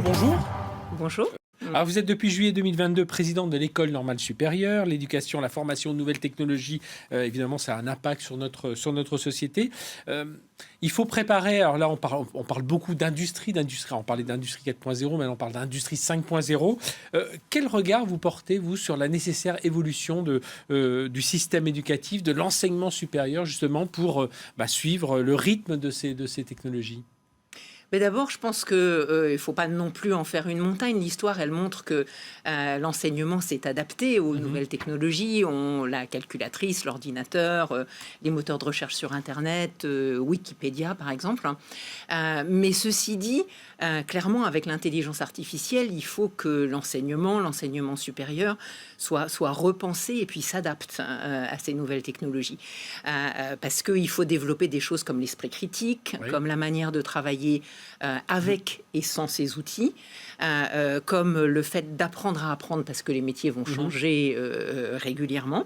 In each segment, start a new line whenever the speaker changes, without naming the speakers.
bonjour.
Bonjour.
Alors, vous êtes depuis juillet 2022 présidente de l'École normale supérieure. L'éducation, la formation aux nouvelles technologies, évidemment, ça a un impact sur notre société. Il faut préparer, alors là, on parle beaucoup d'industrie. On parlait d'industrie 4.0, maintenant on parle d'industrie 5.0. Quel regard vous portez, vous, sur la nécessaire évolution du système éducatif, de l'enseignement supérieur, justement, pour suivre le rythme de ces technologies ?
Mais d'abord, je pense qu'il ne faut pas non plus en faire une montagne. L'histoire, elle montre que l'enseignement s'est adapté aux nouvelles technologies. La calculatrice, l'ordinateur, les moteurs de recherche sur Internet, Wikipédia, par exemple. Mais ceci dit, clairement, avec l'intelligence artificielle, il faut que l'enseignement supérieur soit repensé et puis s'adapte à ces nouvelles technologies. Parce qu'il faut développer des choses comme l'esprit critique, comme la manière de travailler avec et sans ces outils, comme le fait d'apprendre à apprendre parce que les métiers vont changer régulièrement.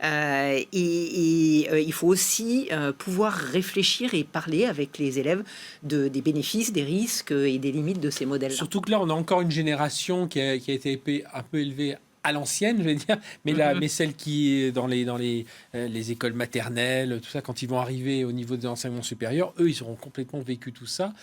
Et il faut aussi pouvoir réfléchir et parler avec les élèves des bénéfices, des risques et des limites de ces modèles-là.
Surtout que là, on a encore une génération qui a été un peu élevée à l'ancienne, je vais dire, mais celle qui est dans les écoles maternelles, tout ça, quand ils vont arriver au niveau de l'enseignement supérieur, eux, ils auront complètement vécu tout ça,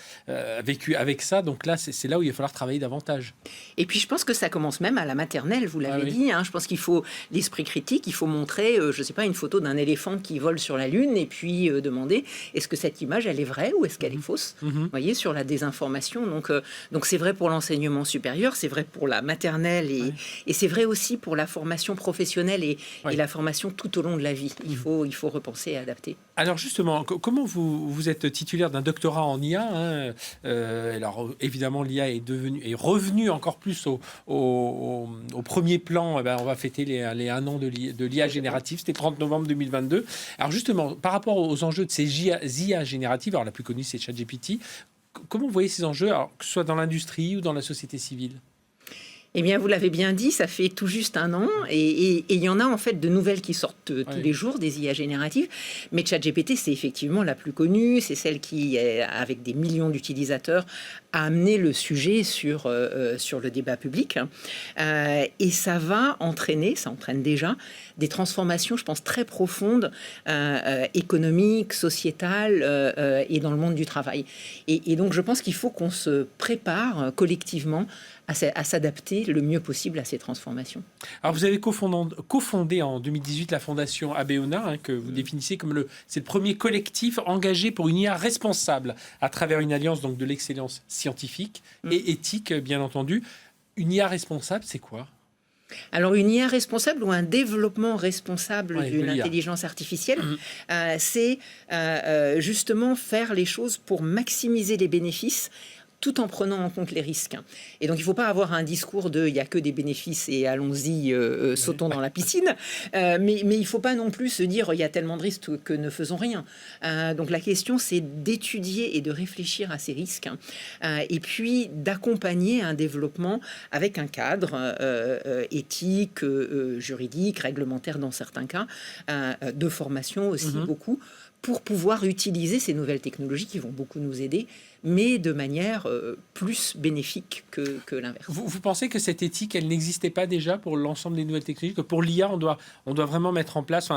vécu avec ça. Donc là, c'est là où il va falloir travailler davantage.
Et puis, je pense que ça commence même à la maternelle, vous l'avez dit. Je pense qu'il faut l'esprit critique, il faut montrer, je ne sais pas, une photo d'un éléphant qui vole sur la Lune et puis demander, est-ce que cette image, elle est vraie ou est-ce qu'elle est fausse ? Vous voyez, sur la désinformation. Donc c'est vrai pour l'enseignement supérieur, c'est vrai pour la maternelle et c'est vrai aussi pour la formation professionnelle et la formation tout au long de la vie. Il faut repenser et adapter.
Alors justement, comment vous êtes titulaire d'un doctorat en IA alors évidemment, l'IA est revenue encore plus au premier plan. On va fêter les 1 an de l'IA générative. C'était le 30 novembre 2022. Alors justement, par rapport aux enjeux de ces IA génératives, alors la plus connue, c'est ChatGPT. Comment vous voyez ces enjeux, alors, que ce soit dans l'industrie ou dans la société civile ?
Eh bien, vous l'avez bien dit, ça fait tout juste 1 an et il y en a en fait de nouvelles qui sortent tous les jours, des IA génératives. Mais ChatGPT, c'est effectivement la plus connue, c'est celle qui, avec des millions d'utilisateurs, a amené le sujet sur le débat public. Et ça va entraîner, ça entraîne déjà, des transformations, je pense, très profondes, économiques, sociétales et dans le monde du travail. Et donc, je pense qu'il faut qu'on se prépare collectivement à s'adapter le mieux possible à ces transformations.
Alors, vous avez cofondé en 2018 la fondation Abeona, que vous définissez comme c'est le premier collectif engagé pour une IA responsable à travers une alliance donc, de l'excellence scientifique et éthique, bien entendu. Une IA responsable, c'est quoi ?
Alors, une IA responsable ou un développement responsable d'une intelligence artificielle, c'est justement faire les choses pour maximiser les bénéfices tout en prenant en compte les risques. Et donc, il ne faut pas avoir un discours de « il n'y a que des bénéfices et allons-y, sautons dans la piscine ». Mais il ne faut pas non plus se dire « il y a tellement de risques que ne faisons rien ». Donc, la question, c'est d'étudier et de réfléchir à ces risques et puis d'accompagner un développement avec un cadre éthique, juridique, réglementaire dans certains cas, de formation aussi beaucoup, pour pouvoir utiliser ces nouvelles technologies qui vont beaucoup nous aider, mais de manière plus bénéfique que l'inverse.
Vous pensez que cette éthique, elle n'existait pas déjà pour l'ensemble des nouvelles technologies, que pour l'IA, on doit vraiment mettre en place,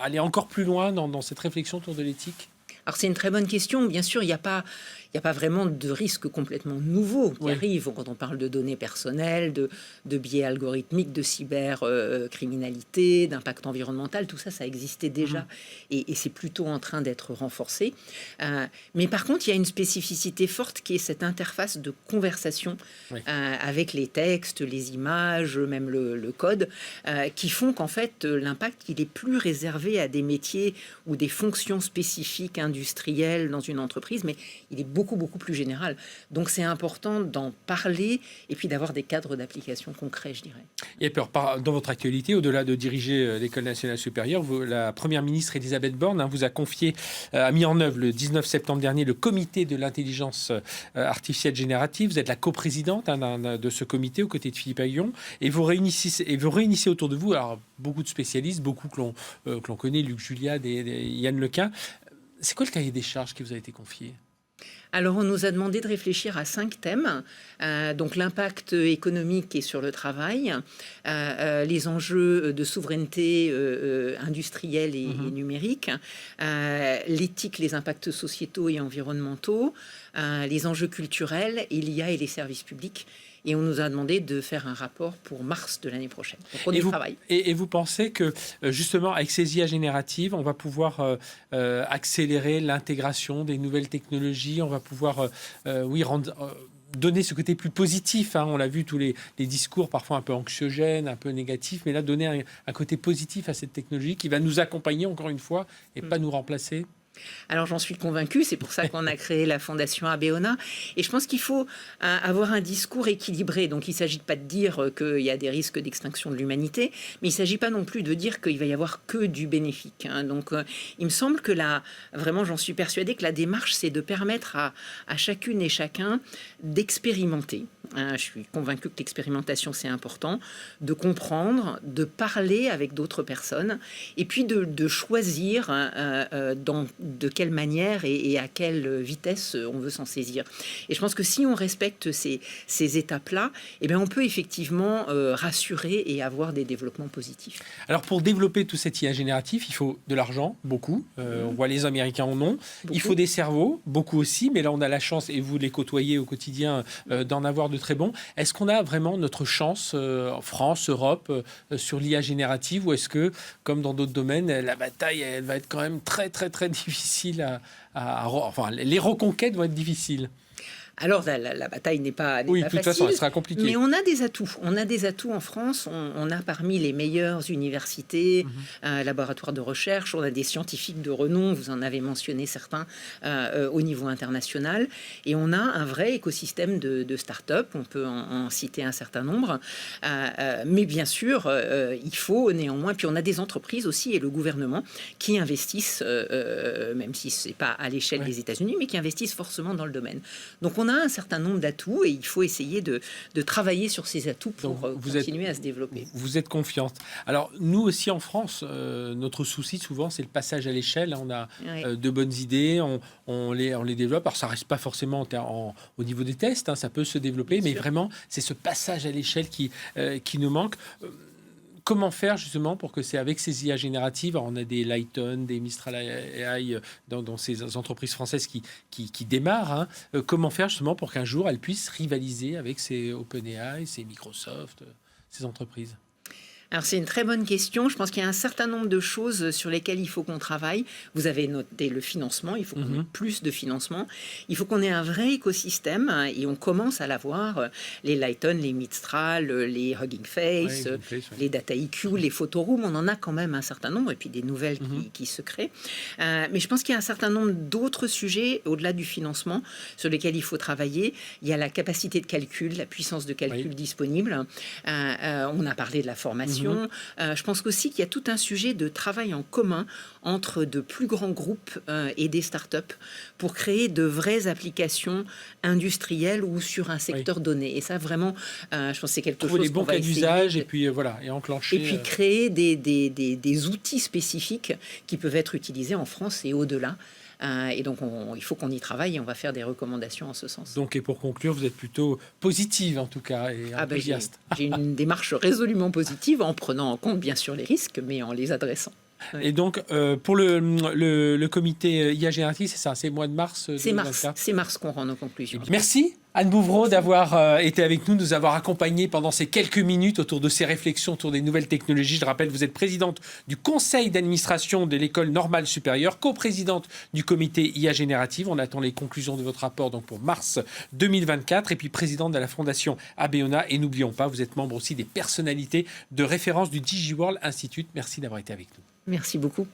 aller encore plus loin dans cette réflexion autour de l'éthique ?
Alors c'est une très bonne question. Bien sûr, il n'y a pas vraiment de risques complètement nouveaux qui arrivent quand on parle de données personnelles, de biais algorithmiques, de cybercriminalité, d'impact environnemental. Tout ça, ça existait déjà et c'est plutôt en train d'être renforcé. Mais par contre, il y a une spécificité forte qui est cette interface de conversation avec les textes, les images, même le code, qui font qu'en fait, l'impact, il est plus réservé à des métiers ou des fonctions spécifiques industrielles dans une entreprise, mais il est beaucoup plus général. Donc c'est important d'en parler et puis d'avoir des cadres d'application concrets, je dirais.
Et puis, dans votre actualité, au-delà de diriger l'École nationale supérieure, la Première ministre Elisabeth Borne vous a mis en œuvre le 19 septembre dernier le comité de l'intelligence artificielle générative. Vous êtes la coprésidente de ce comité aux côtés de Philippe Aghion et vous réunissez autour de vous alors, beaucoup de spécialistes, beaucoup que l'on connaît, Luc Juliad et Yann Lequin. C'est quoi le cahier des charges qui vous a été confié ?
Alors, on nous a demandé de réfléchir à 5 thèmes. Donc, l'impact économique et sur le travail, les enjeux de souveraineté industrielle et numérique, l'éthique, les impacts sociétaux et environnementaux, les enjeux culturels, et l'IA et les services publics. Et on nous a demandé de faire un rapport pour mars de l'année prochaine. Donc on y travaille.
Et vous pensez que, justement, avec ces IA génératives, on va pouvoir accélérer l'intégration des nouvelles technologies, on va pouvoir donner ce côté plus positif, hein. On l'a vu, tous les discours parfois un peu anxiogènes, un peu négatifs, mais là, donner un côté positif à cette technologie qui va nous accompagner, encore une fois, et pas nous remplacer.
Alors j'en suis convaincue, c'est pour ça qu'on a créé la Fondation Abeona. Et je pense qu'il faut avoir un discours équilibré. Donc il ne s'agit pas de dire qu'il y a des risques d'extinction de l'humanité, mais il ne s'agit pas non plus de dire qu'il va y avoir que du bénéfique, hein. Donc il me semble que là, vraiment j'en suis persuadée que la démarche, c'est de permettre à chacune et chacun d'expérimenter. Je suis convaincue que l'expérimentation, c'est important, de comprendre, de parler avec d'autres personnes, et puis de choisir de quelle manière et à quelle vitesse on veut s'en saisir. Et je pense que si on respecte ces étapes-là, eh bien on peut effectivement rassurer et avoir des développements positifs.
Alors pour développer tout cet IA génératif, il faut de l'argent, beaucoup. On voit les Américains en ont. Beaucoup. Il faut des cerveaux, beaucoup aussi. Mais là, on a la chance, et vous les côtoyez au quotidien, d'en avoir de très bons. Est-ce qu'on a vraiment notre chance en France, Europe, sur l'IA générative, ou est-ce que, comme dans d'autres domaines, la bataille, elle va être quand même très, très, très difficile enfin, les reconquêtes vont être difficiles?
Alors, la bataille n'est pas
oui,
pas
de toute
facile,
façon, elle sera compliquée.
Mais on a des atouts. On a des atouts en France. On a parmi les meilleures universités, laboratoires de recherche. On a des scientifiques de renom. Vous en avez mentionné certains au niveau international. Et on a un vrai écosystème de start-up. On peut en citer un certain nombre. Mais bien sûr, il faut néanmoins... Puis on a des entreprises aussi et le gouvernement qui investissent, même si ce n'est pas à l'échelle des États-Unis, mais qui investissent forcément dans le domaine. Donc on a un certain nombre d'atouts et il faut essayer de travailler sur ces atouts pour continuer à se développer.
Vous êtes confiante. Alors, nous aussi en France, notre souci souvent, c'est le passage à l'échelle. On a de bonnes idées, on les développe. Alors, ça ne reste pas forcément au niveau des tests, hein, ça peut se développer, mais vraiment, c'est ce passage à l'échelle qui nous manque. Comment faire justement pour que c'est avec ces IA génératives, on a des Lighton, des Mistral AI dans ces entreprises françaises qui démarrent, hein, comment faire justement pour qu'un jour elles puissent rivaliser avec ces OpenAI, ces Microsoft, ces entreprises?
Alors c'est une très bonne question. Je pense qu'il y a un certain nombre de choses sur lesquelles il faut qu'on travaille. Vous avez noté le financement. Il faut qu'on ait plus de financement. Il faut qu'on ait un vrai écosystème, hein, et on commence à l'avoir. Les Lighton, les Mistral, les Hugging Face, les Data IQ, les Photorooms. On en a quand même un certain nombre et puis des nouvelles qui se créent. Mais je pense qu'il y a un certain nombre d'autres sujets au-delà du financement sur lesquels il faut travailler. Il y a la capacité de calcul, la puissance de calcul disponible. On a parlé de la formation. Je pense aussi qu'il y a tout un sujet de travail en commun entre de plus grands groupes et des startups pour créer de vraies applications industrielles ou sur un secteur donné. Et ça, vraiment, je pense que c'est quelque chose
les bons cas d'usage et puis voilà, et enclencher.
Et puis créer des outils spécifiques qui peuvent être utilisés en France et au-delà. Et donc, il faut qu'on y travaille et on va faire des recommandations en ce sens.
Donc, et pour conclure, vous êtes plutôt positive en tout cas et enthousiaste.
J'ai une démarche résolument positive en prenant en compte bien sûr les risques, mais en les adressant.
Oui. Et donc, pour le comité IA générative, c'est ça, c'est mois de mars 2024.
C'est mars qu'on rend nos conclusions.
Merci Anne Bouvreau d'avoir été avec nous, de nous avoir accompagnés pendant ces quelques minutes autour de ces réflexions autour des nouvelles technologies. Je rappelle, vous êtes présidente du conseil d'administration de l'École normale supérieure, coprésidente du comité IA générative. On attend les conclusions de votre rapport donc pour mars 2024 et puis présidente de la Fondation Abeona. Et n'oublions pas, vous êtes membre aussi des personnalités de référence du DigiWorld Institute. Merci d'avoir été avec nous.
Merci beaucoup.